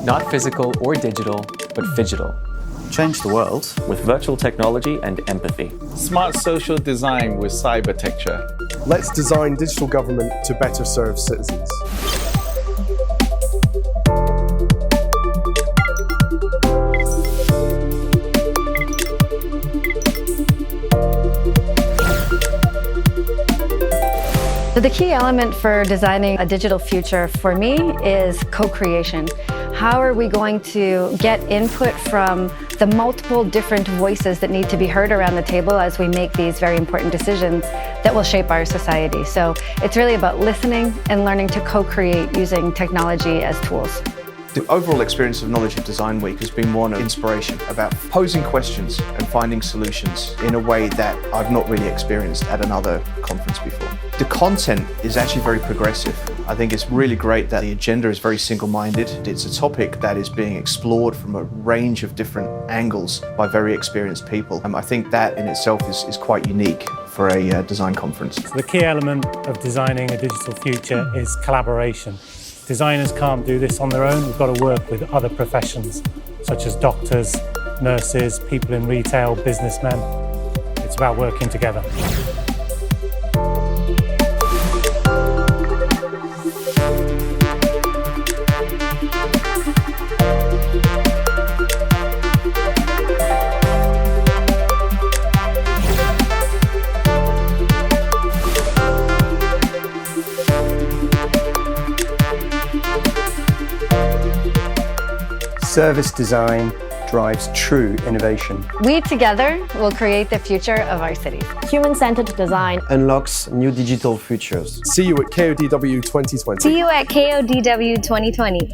Not physical or digital, but phygital. Change the world with virtual technology and empathy. Smart social design with cybertecture. Let's design digital government to better serve citizens. So the key element for designing a digital future for me is co-creation. How are we going to get input from the multiple different voices that need to be heard around the table as we make these very important decisions that will shape our society? So it's really about listening and learning to co-create using technology as tools. The overall experience of Knowledge of Design Week has been one of inspiration about posing questions and finding solutions in a way that I've not really experienced at another conference before. The content is actually very progressive. I think it's really great that the agenda is very single-minded. It's a topic that is being explored from a range of different angles by very experienced people. I think that in itself is quite unique for a design conference. The key element of designing a digital future is collaboration. Designers can't do this on their own. We've got to work with other professions, such as doctors, nurses, people in retail, businessmen. It's about working together. Service design drives true innovation. We together will create the future of our cities. Human-centered design Unlocks new digital futures. See you at KODW 2020. See you at KODW 2020.